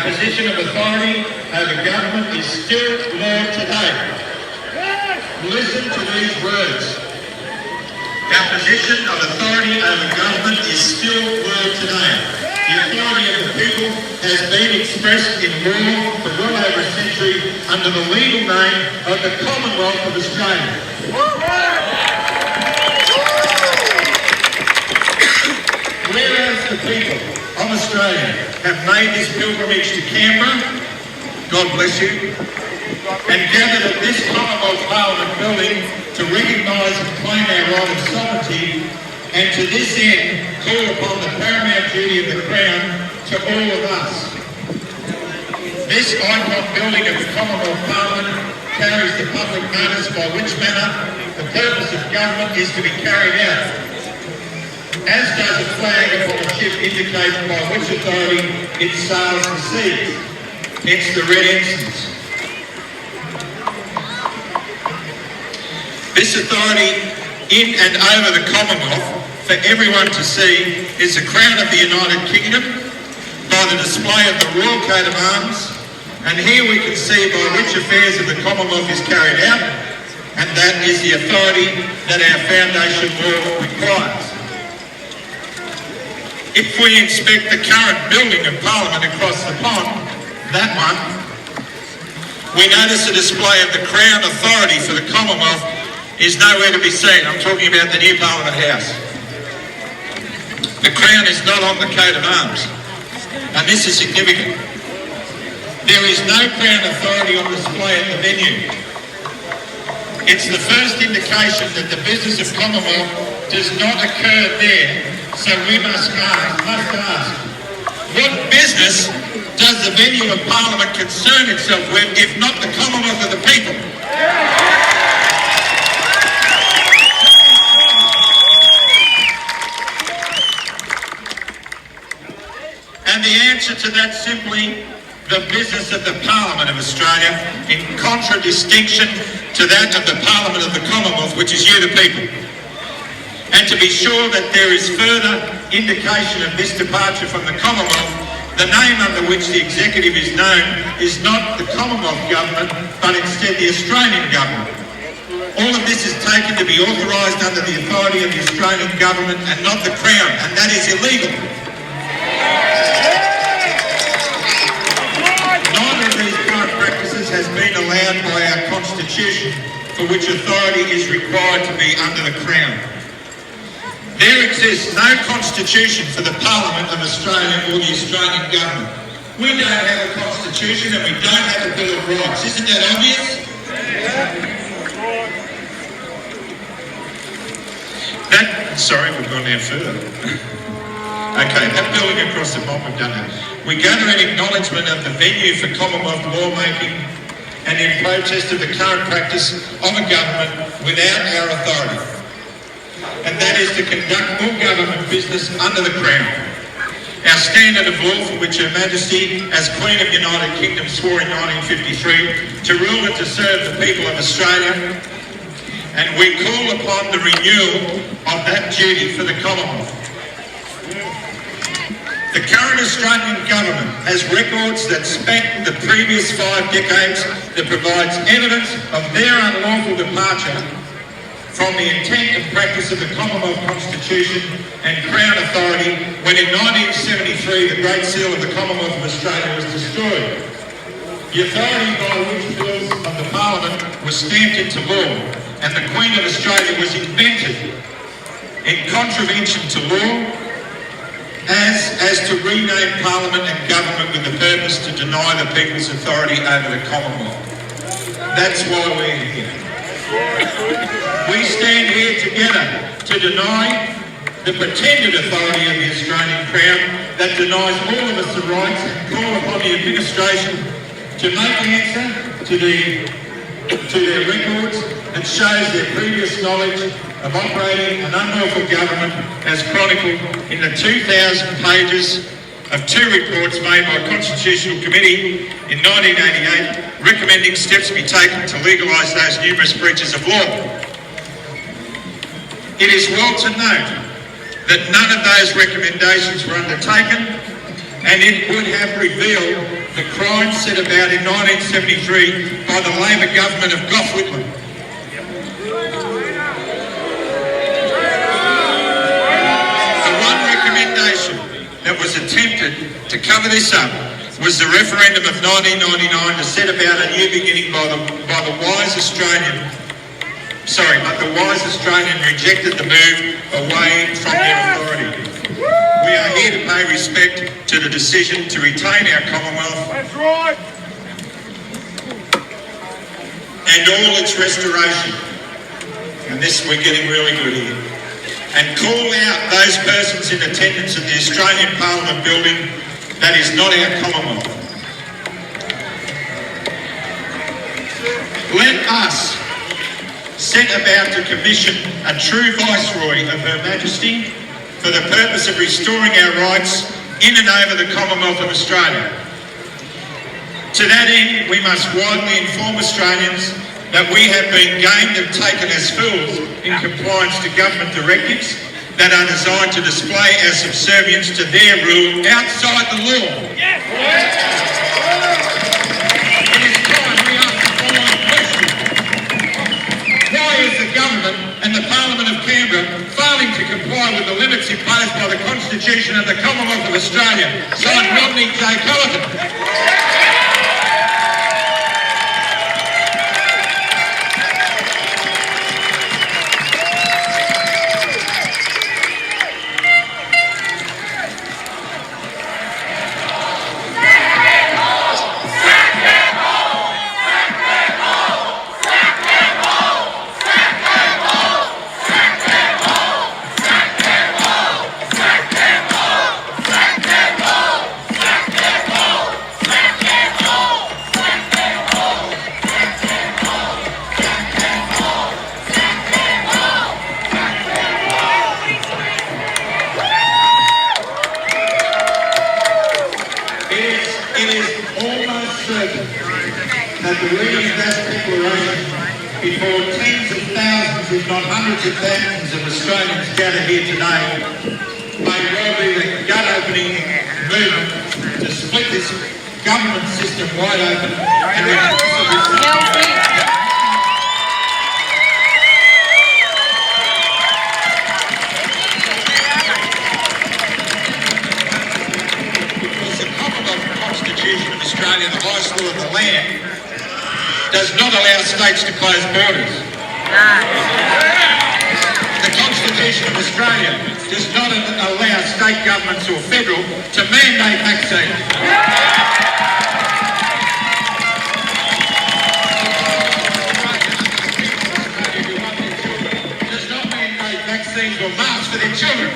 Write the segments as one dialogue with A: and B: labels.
A: position of authority over government is still law today. Listen to these words. Our position of authority over government is still law today. The authority of the people has been expressed in law for well over a century under the legal name of the Commonwealth of Australia. Whereas the people of Australia have made this pilgrimage to Canberra, God bless you, and gathered at this Commonwealth Parliament building to recognise and claim our right of sovereignty, and to this end call upon the paramount duty of the Crown to all of us. This icon building of the Commonwealth Parliament carries the public notice by which manner the purpose of government is to be carried out, as does a flag upon a ship indicating by which authority it sails the seas, hence the red ensigns. This authority in and over the Commonwealth for everyone to see is the crown of the United Kingdom by the display of the Royal Coat of Arms, and here we can see by which affairs of the Commonwealth is carried out, and that is the authority that our foundation law requires. If we inspect the current building of Parliament across the pond, that one, we notice a display of the Crown authority for the Commonwealth is nowhere to be seen. I'm talking about the new Parliament House. The Crown is not on the coat of arms, and this is significant. There is no Crown authority on display at the venue. It's the first indication that the business of Commonwealth does not occur there, so we must ask, what business does the venue of Parliament concern itself with if not the Commonwealth of the people? And the answer to that simply, the business of the Parliament of Australia, in contradistinction to that of the Parliament of the Commonwealth, which is you the people. And to be sure that there is further indication of this departure from the Commonwealth, the name under which the executive is known is not the Commonwealth Government, but instead the Australian Government. All of this is taken to be authorised under the authority of the Australian Government and not the Crown, and that is illegal. Neither of these current practices has been allowed by our Constitution, for which authority is required to be under the Crown. There exists no constitution for the Parliament of Australia or the Australian Government. We don't have a constitution and we don't have a Bill of Rights. Isn't that obvious? Sorry, we've gone down further. Okay, that building across the pond, we've done that. We gather in acknowledgement of the venue for Commonwealth lawmaking and in protest of the current practice of a government without our authority, and that is to conduct all government business under the Crown. Our standard of law for which Her Majesty, as Queen of the United Kingdom, swore in 1953 to rule and to serve the people of Australia, and we call upon the renewal of that duty for the Commonwealth. The current Australian Government has records that span the previous 5 decades that provides evidence of their unlawful departure from the intent and practice of the Commonwealth Constitution and Crown authority when in 1973 the Great Seal of the Commonwealth of Australia was destroyed. The authority by which bills of the Parliament was stamped into law and the Queen of Australia was invented in contravention to law as to rename Parliament and Government with the purpose to deny the people's authority over the Commonwealth. That's why we're here. We stand here together to deny the pretended authority of the Australian Crown that denies all of us the rights and call upon the administration to make answer to their records that shows their previous knowledge of operating an unlawful government as chronicled in the 2,000 pages of 2 reports made by a Constitutional Committee in 1988 recommending steps be taken to legalise those numerous breaches of law. It is well to note that none of those recommendations were undertaken and it would have revealed the crime set about in 1973 by the Labor government of Gough Whitlam. The one recommendation that was attempted to cover this up was the referendum of 1999 to set about a new beginning but the wise Australian rejected the move away from their authority. We are here to pay respect to the decision to retain our Commonwealth. That's right. And all its restoration. And this, we're getting really good here. And call out those persons in attendance at the Australian Parliament building that is not our Commonwealth. Let us set about to commission a true Viceroy of Her Majesty for the purpose of restoring our rights in and over the Commonwealth of Australia. To that end, we must widely inform Australians that we have been gamed and taken as fools in compliance to government directives that are designed to display our subservience to their rule outside the law. Yes. It is time we ask the following question. Why is the government and the Parliament of Canberra failing to comply with the limits imposed by the Constitution of the Commonwealth of Australia, signed Rodney J. Pelleton? That the reading of that declaration before tens of thousands, if not hundreds of thousands of Australians gathered here today may well be the gut-opening movement to split this government system wide open and because the Commonwealth Constitution of Australia, the highest law of the land, does not allow states to close borders. The Constitution of Australia does not allow state governments or federal to mandate vaccines. Does not mandate vaccines or masks for their children.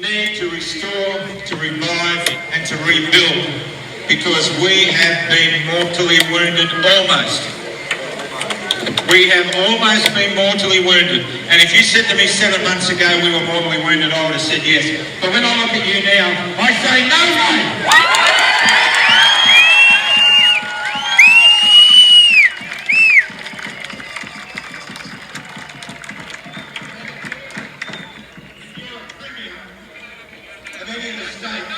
A: Need to restore, to revive and to rebuild because we have been mortally wounded almost. We have almost been mortally wounded. And if you said to me 7 months ago we were mortally wounded, I would have said yes. But when I look at you now, I say no way! Any of the states,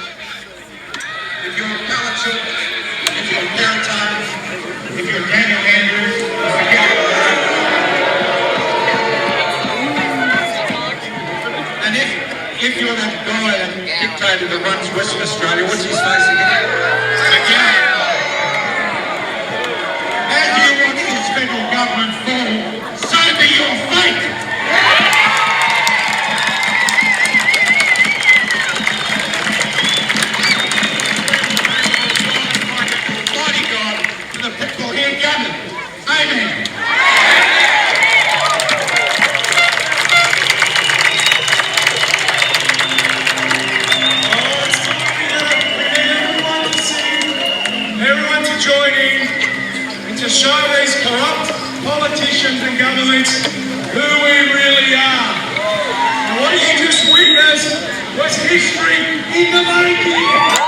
A: if you're a Palachu, if you're a Parrotton, if you're Daniel Andrews, and if you're that guy, that dictator that runs Western Australia, what's his face again? Again. As you watch this federal government fall, so be your fate! To show these corrupt politicians and governments who we really are. And what you just witnessed was history in the making.